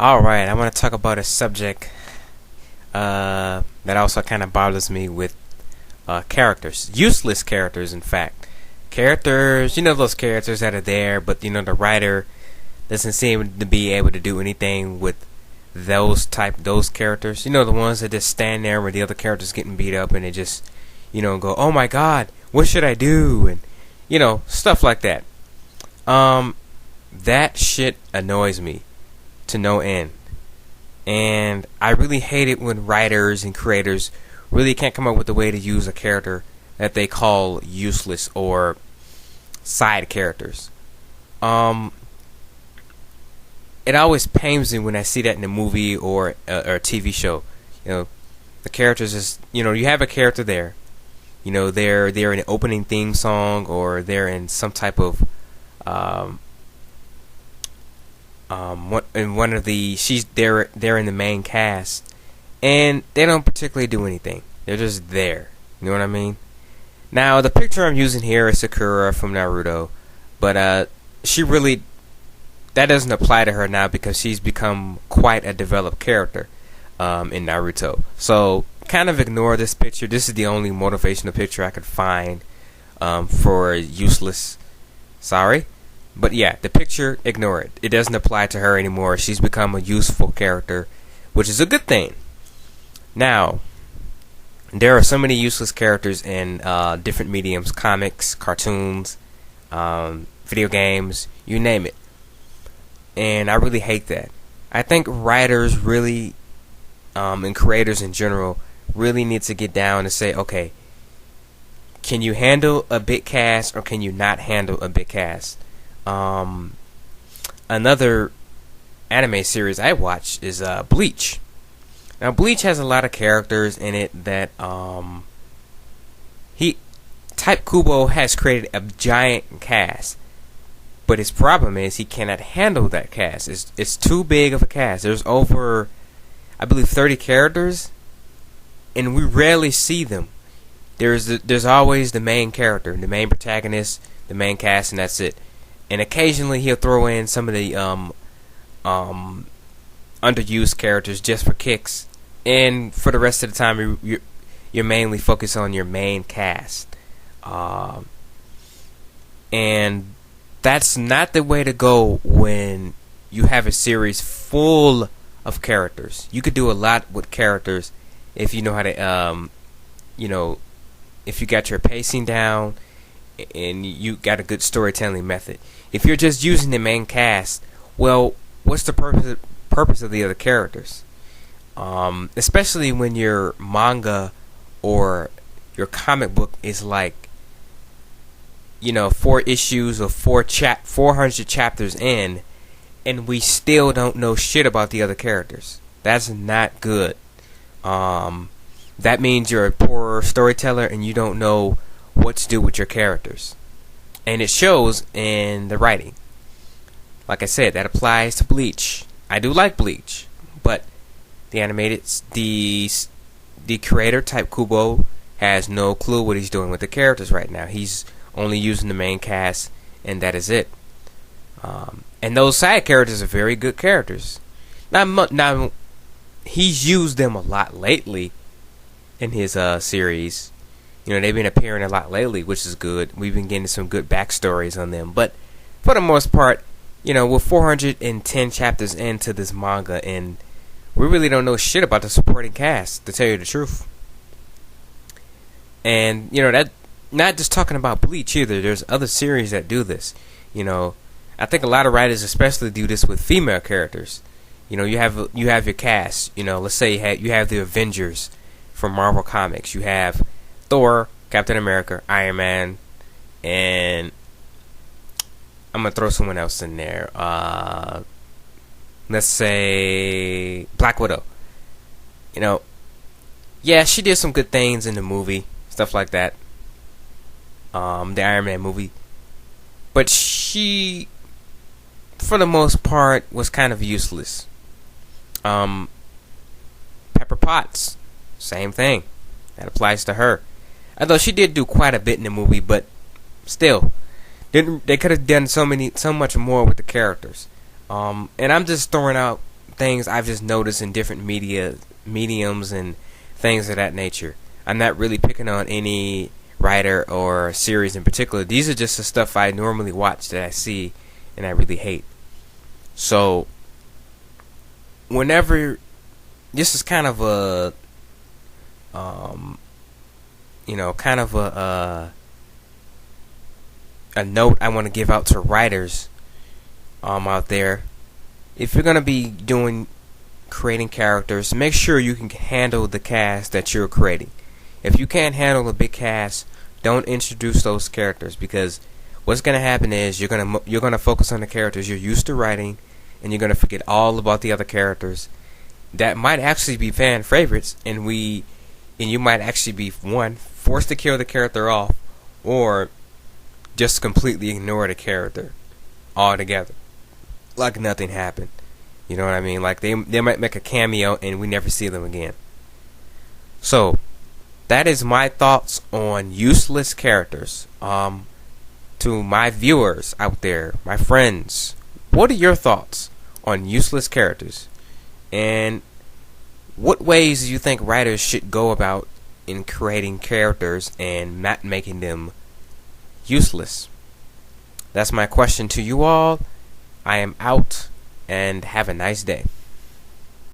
Alright, I want to talk about a subject that also kind of bothers me with characters. Useless characters, in fact. Characters, those characters that are there, but the writer doesn't seem to be able to do anything with those characters. The ones that just stand there where the other character's getting beat up and they just, go, oh my god, what should I do? And, stuff like that. That shit annoys me to no end. And I really hate it when writers and creators really can't come up with a way to use a character that they call useless or side characters. It always pains me when I see that in a movie or a TV show. The characters is, you have a character there. They're in an opening theme song or they're in some type of in one of the they're in the main cast, and they don't particularly do anything. They're just there. You know what I mean? Now the picture I'm using here is Sakura from Naruto, but she really that doesn't apply to her now because she's become quite a developed character in Naruto. So kind of ignore this picture. This is the only motivational picture I could find for useless. Sorry. But yeah, the picture, ignore it. It doesn't apply to her anymore. She's become a useful character, which is a good thing. Now, there are so many useless characters in different mediums, comics, cartoons, video games, you name it. And I really hate that. I think writers really, and creators in general, really need to get down and say, okay, can you handle a big cast or can you not handle a big cast? Another anime series I watch is Bleach. Now Bleach has a lot of characters in it that Type Kubo has created a giant cast, but his problem is he cannot handle that cast. It's too big of a cast. There's over, I believe, 30 characters, and we rarely see them. There's always the main character, the main protagonist, the main cast, and that's it. And occasionally he'll throw in some of the underused characters just for kicks. And for the rest of the time, you're mainly focused on your main cast. And that's not the way to go when you have a series full of characters. You could do a lot with characters if you know how to, if you got your pacing down and you got a good storytelling method. If you're just using the main cast, well, what's the purpose of the other characters? Especially when your manga or your comic book is like, 4 issues or 400 chapters in, and we still don't know shit about the other characters. That's not good. That means you're a poor storyteller and you don't know what to do with your characters. And it shows in the writing. Like I said, that applies to Bleach. I do like Bleach, but the creator, Type Kubo, has no clue what he's doing with the characters right now. He's only using the main cast, and that is it. And those side characters are very good characters. Now he's used them a lot lately in his series. They've been appearing a lot lately, which is good. We've been getting some good backstories on them. But for the most part, we're 410 chapters into this manga, and we really don't know shit about the supporting cast, to tell you the truth. And, that not just talking about Bleach either. There's other series that do this. I think a lot of writers especially do this with female characters. You have your cast. Let's say you have the Avengers from Marvel Comics. You have Thor, Captain America, Iron Man, and I'm gonna throw someone else in there. Let's say Black Widow. Yeah, she did some good things in the movie, stuff like that. The Iron Man movie, but she, for the most part, was kind of useless. Pepper Potts, same thing. That applies to her. Although she did do quite a bit in the movie, but still, they could have done so much more with the characters. And I'm just throwing out things I've just noticed in different mediums and things of that nature. I'm not really picking on any writer or series in particular. These are just the stuff I normally watch that I see and I really hate. So whenever this is kind of a kind of a note I want to give out to writers out there. If you're gonna be creating characters, make sure you can handle the cast that you're creating. If you can't handle a big cast, don't introduce those characters, because what's gonna happen is you're gonna focus on the characters you're used to writing, and you're gonna forget all about the other characters that might actually be fan favorites, and you might actually be forced to kill the character off, or just completely ignore the character altogether, like nothing happened. You know what I mean? Like they might make a cameo and we never see them again. So that is my thoughts on useless characters. To my viewers out there, my friends, what are your thoughts on useless characters? And what ways do you think writers should go about in creating characters and not making them useless? That's my question to you all. I am out, and have a nice day.